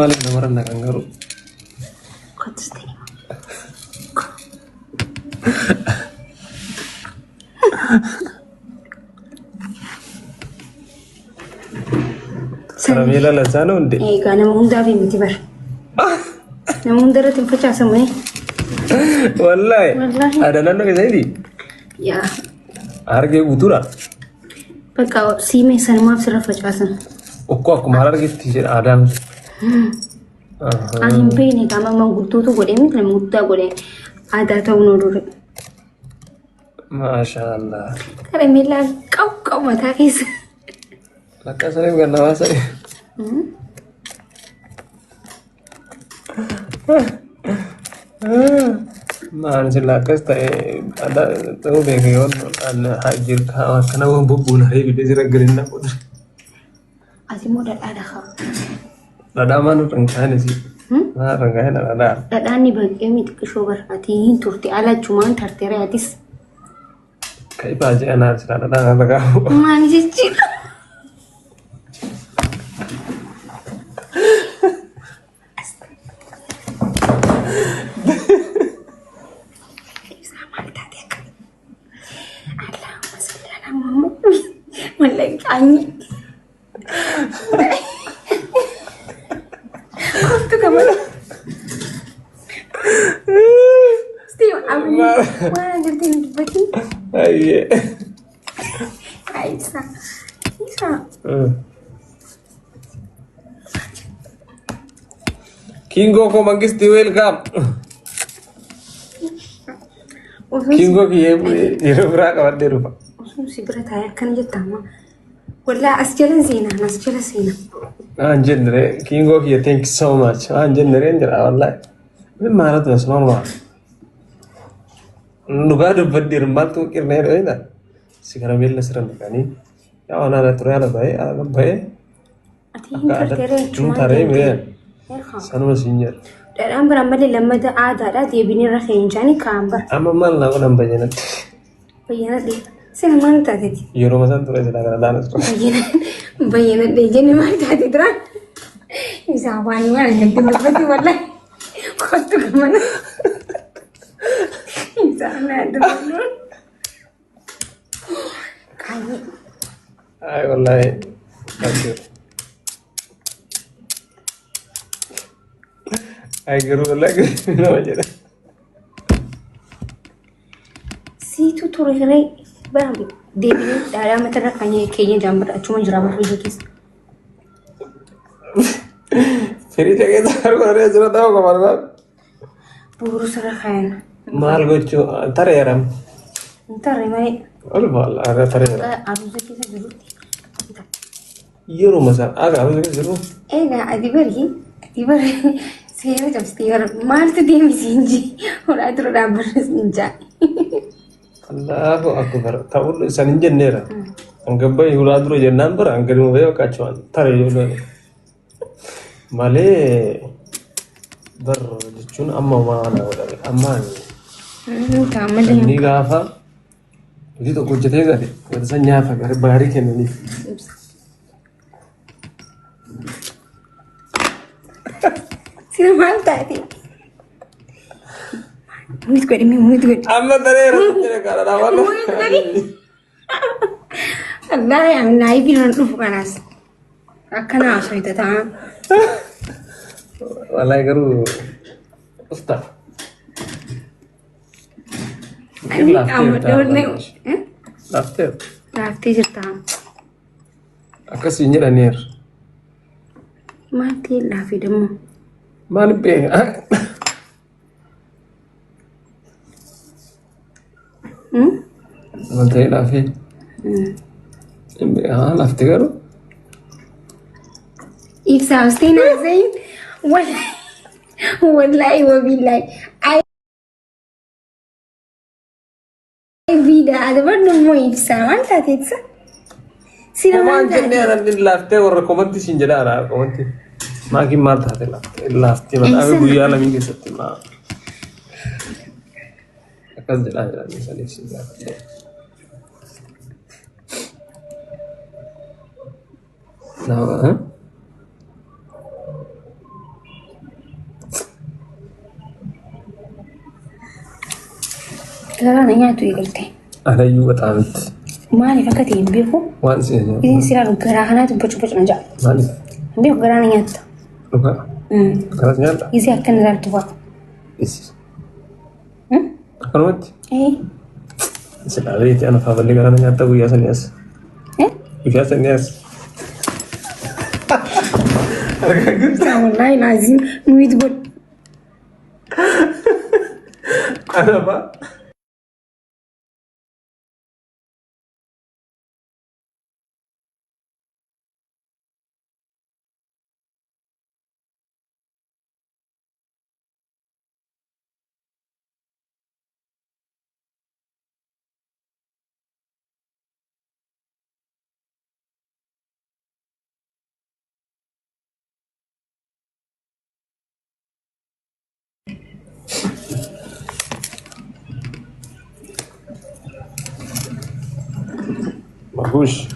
Maaliif namarra kan garuu Karamela lasaano hunde. Egaa nama hundaaf miti bara. Nama hundarratti hin facaasamu. Wallahi. Ada naannoo keessatti. Yaa. Argee guutuudha. Bakka siimee sanumaaf sirra facaasan. Okkoo akkuma argetti jedha aadaan. Ani hin beekne qaama manguddoota godhee miti nama guddaa godhee aadaa ta'uu nu dure. Maashaallah. Karameellaa qabu mataa keessa. Lakka sanii kan namaa sanii. Maan sila akkas ta'e ada ta'uu beeke yoon hajjir akkana waan bubbuun haree bidee jira galinna qodre. Ati immoo dhadhaadha qaba. Dhadhaa maanu rankaanisi. Maa rankaanina dhadhaa. Dhadhaan ni baqqee miti qishoo barfaatii hin turte ala chumaan tarteera yaatis. Kai baajee anaa sila dhadhaa kan dhagaamu. Maani jechuudha. Melengkangi. Kau kemana? Steve, mana jadi bagi? Aye. Aisyah. Kingo ko mangis di welcome. Kingo ki ye berapa kawan dia rupa. Si berataya kan jetama. Wala asjalan zina, asjalan zina. Anjendere, Kingo ki thank you so much. Anjendere njera wallahi. Memang itu normal. Nuga ada berdir batu kirna itu ina. Sekarang bila serang kani. Ya orang ada turun ada baik. Ada cuma tarik ya. Sanu sinyer. Dan berambil lama dah ada dia bini rakyat jani kambar. Amma mal na orang bayanat. Bayanat dia. Saya mana tadi? Euro masan turun jadi agak danas. Bayanat dia jadi mana tadi terang? Bisa awal mana nanti berarti walai. Kau tu kemana? Bisa mana dulu? Kali. Ay wallahi. Aduh. Ay guru lagi nama jadi. Situ turun hari berapa? Dia bini dalam antara kayaknya jam berapa? Cuma jerabat sedikit. Feri jaga tahu ada cerita tahu kemana? Buru serahkan. Mal gocu tare yaram. Ntar ini. Oh bal ada tare yaram. Arus kita dulu. Euro masan agak arus kita dulu. Nggak adibari. Saya jam setengah mal tu dia misinji. Orang itu udah bersenja. Allahu akbar. Tahu saninjen nera. Anggap bayi ulah dulu je number angkat mau bayo kacuan tare dulu. Male berjun amma mana udah aman. Kamu deh. Ini gafa. Jadi tu kunci tega deh. Biasanya apa? Bahari kan ini. Sila mal tadi. Mulut gue. Amma tare rasanya kalau awal. Mulut tadi. Allah yang naik bilang lu panas. Akan asal itu tak. Wallahi garu ustaz. Ini kamu dulu Lafter. Lafti cerita. Akas sinyer anir. Mati lafi demu. Mana pe? Mantai lafi. Lafti garu. Ifsa Hussein Zain. Wallahi wa billahi. Vida ada bernama Ifsa. Mana tadi? Sila Kumaan mana? jenne anni lafte warra komanti sin jedhaara komanti maaki maal taate lafte maqaa guyyaa lamii keessatti maa akkas jedhaa jedhanii saniif sin gaafate. Garaan nyaatu eegalte. Alayyuu baxaamitti. Maaliif akka ta'e hin beeku? Waan si eenyu? Isin siraa garaa kanaatu bocu na jaala. Maaliif? Hin beeku garaan nyaata. Dhugaa? Kanas nyaadha? Isi akka na ilaaltu fa'a. Isi. Akkanumatti? Eh? Si dhaabeeti ana faaballee garaan nyaata guyyaa sanii as. Guyyaa sanii as. Argaa jirta? Wallahi laazim nuyi godhu. Kenapa? Bagus.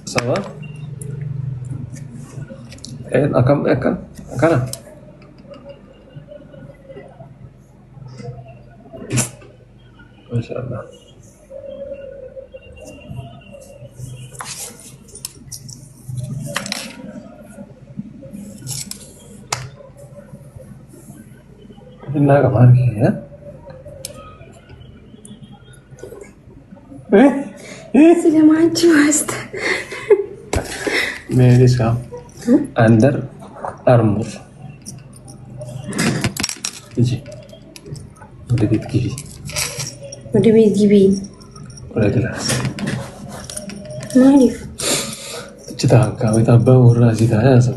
Sama? Akan. Masya Allah. Ini kamar ya? Sudah maju Asta. Medis kam. Under Armour. Ini. Udah gitu. Udah begini. Udah jelas. Maaf. Cita kau itu apa orang sih tanya so.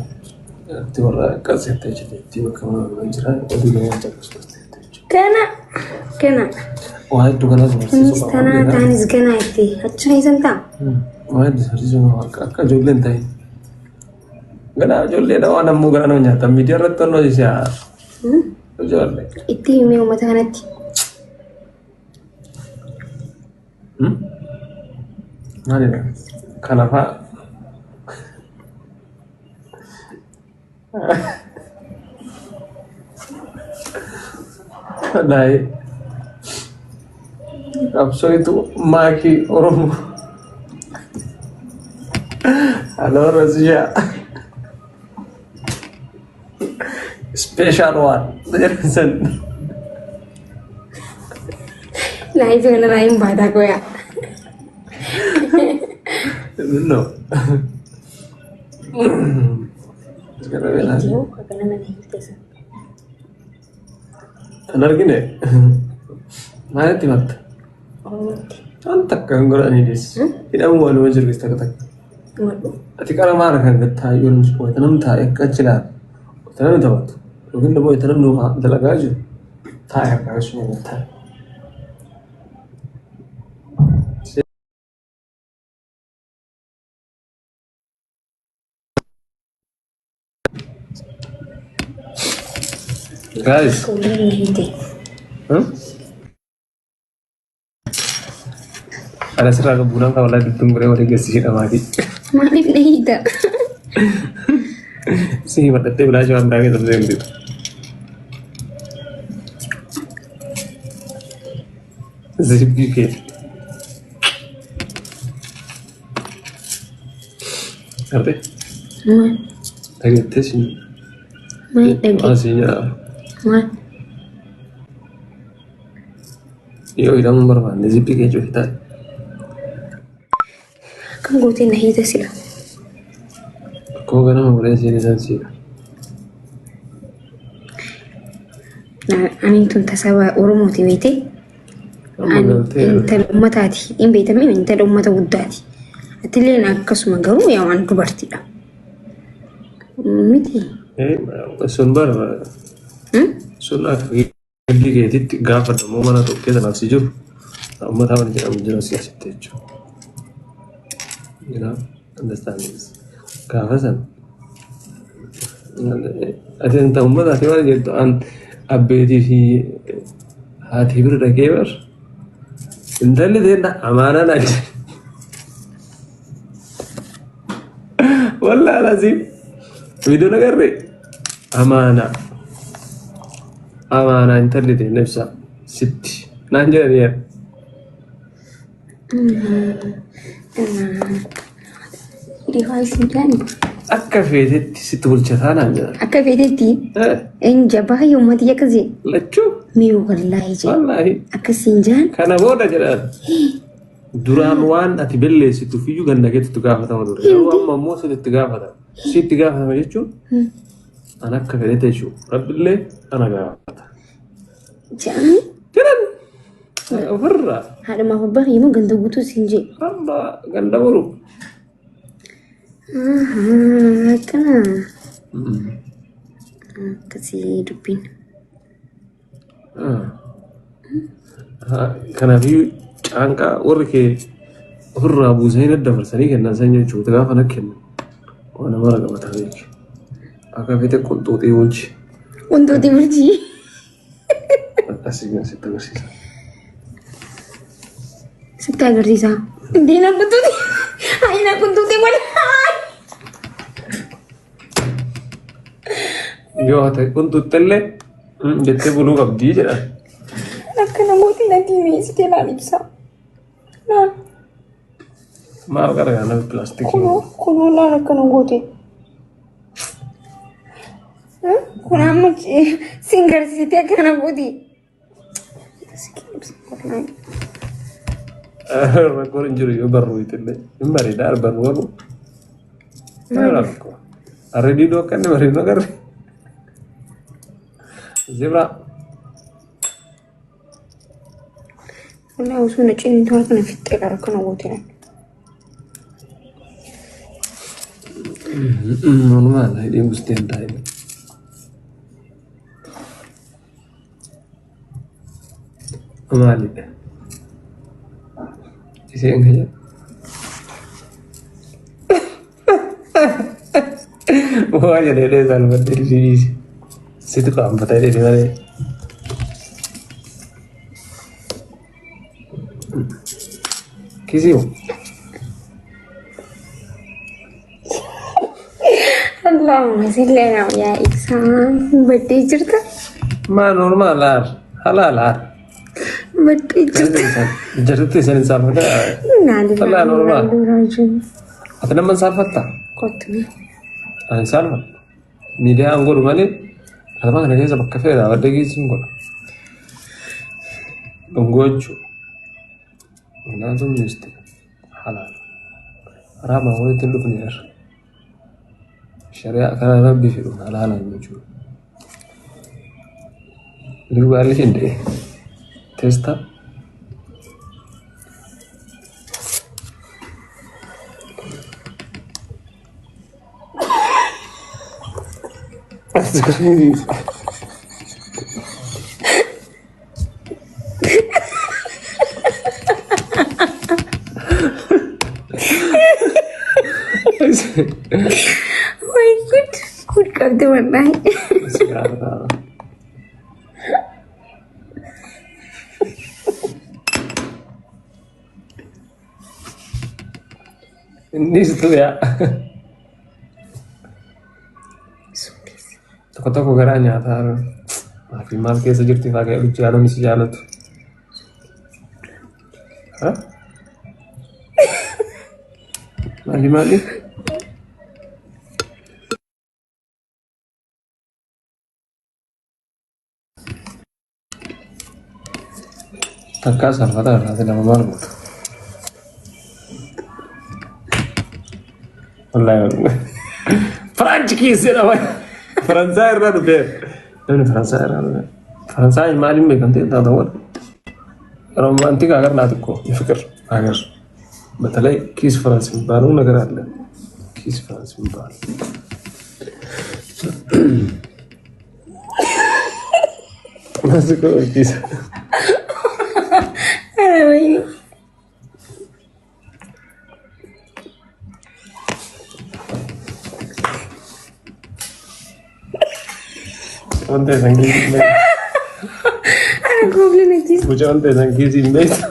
Itu orang kasih tahu cita kamu mencerah. Udah dengan cara seperti itu. Kena. Wah itu kan aku masih suka. Tanah tanis kena itu. Acah isan tak? Wah itu hari semua kakak jualan tay. Gana jualan ada orang mau gana nyata. Media reton aja sih. Jualan. Itu yang mau mata kanat. Mana ni? Kenapa? Naik. Abso itu maki Oromo. Halo Razia. Special one. Terus. Lain dengan lain pada aku ya. No. Sekarang bela. Anar gini. Mana timat? Antak kan gora ni dis. Tidak mau malu aja kita kata. Ati kalau marah kan kita yun semua tanam tak kecilan. Tanam dapat. Mungkin dah boleh tanam nuha dalaga aja. Tak kan semua tak. Guys. Ada serah kebunan kalau lagi tunggu lewat di sini mati. Maaf nih tak. Sih pada tu belajar orang itu terus zip gigi. Ngerti? Lagi tes ini. Aslinya. Yo idang berman, zip gigi juga. Kan gue tina hita sila. Kau kan mau boleh sini sila. Nah, ani tun tasaba Oromo timiti. Inta ummatati. In beita min inta ummata guddati. Atileen akkasuma garuu yaa waan dubartiidha. Miti. Sun bar. Sun akka gilli keetitti gaafa dammoo mana tokko keessa nafsi jiru. Ummata waan jedhamu jira siyaasitti jechuudha. You know, understand this. Kafasan. Ati anta ummata ati waan jettu an abbeetii fi haati bira dhaqee bar. Intalli teenna amaanaan adi. Wallah lazim. Video nagarre. Amaana. Amaana intalli teenna ibsa. sitti naan jedhaniiru. Akka feetetti sitti bulchataa naan jedhan. Akka feetetti jabaa uummati akkasii. Lachuu. Mi'uu wallaahi jee. Wallaahi. Akkasiin jaan. Kana booda jedhan. Duraan waan ati belleessituuf iyyuu ganda keetti gaafatama ture. Yeroo amma immoo sitti gaafatama. Sitti gaafatama jechuun an akka fedhete jechuudha. Rabbillee ana gaafata. Jaani. Jedhan. Ofirraa. Haadhamaaf abbaa immoo ganda guutuu siin jee. Amma ganda boru. Akkana. Akkasii dubbiin. Kanaafiyyuu caanqaa warri kee ofirraa buusanii daddabarsanii kennan san jechuudha. Gaafa na kennan waan nama ragabataa jechuudha. Akka feete qunxuuxii bulchi. Qunxuuxii bulchi. Asii sitti agarsiisa. Sitti agarsiisa. Diina qunxuuxii. Ayina qunxuuxii wal. Yoo ta'e qunxuuxxillee jettee buluu qabdii jedha. Akka namooti natti mi'eessitee laal ibsa. Maal gargaara nama pilaastikii? Kunoo laal akka namooti. Kun amma siin garsiisitee akka namooti. Rakkoon hin jiru yoo barruu itillee hin bareedaa barruu walu. Arredii doo akka inni bareedu agarre. Zebra. Wala usuu na cini tuan kana fitte kara kana wote. Normal, ini mesti entah ini. Amali. Isi enggak. Wah, jadi ada salvat dari sini. Situ kan betul dari mana? Kisi ho? Allah masih lena ya exam beti cerita. Ma normal lah, halal lah. Beti cerita. Cerita seni salvat. Nadi. Allah normal. Apa nama salvat tak? Kotnya. Salvat. Media anggur mana? Kalau mana dia sebab kafe dah ada gizi anggur. Anggur. Mana tu mesti halal. Ramah orang itu punya. Syariat kan Rabbi firman halal muncul. Lalu balik ini testa. Sekali. Why good करते बनना है ini situ ya toko-toko garanya tar maafin maal keessa jirti faaqee luchi yaadonni si jaalatu maali takka salfata irraa nama maal gootu wallahi Franci jedhama Faransaay irraa dhufee namni Faransaay irraa dhufee Faransaay maaliin beekamtee taata wal romantik agar naat እኮ የፍቅር አገር በተለይ ኪስ ፍራንስ የሚባለው ነገር አለ ኪስ ፍራንስ የሚባለው ማስቆ ኪስ አይ Onde sangi me. Ana goblin aqui. Mucho onde sangi sin beso.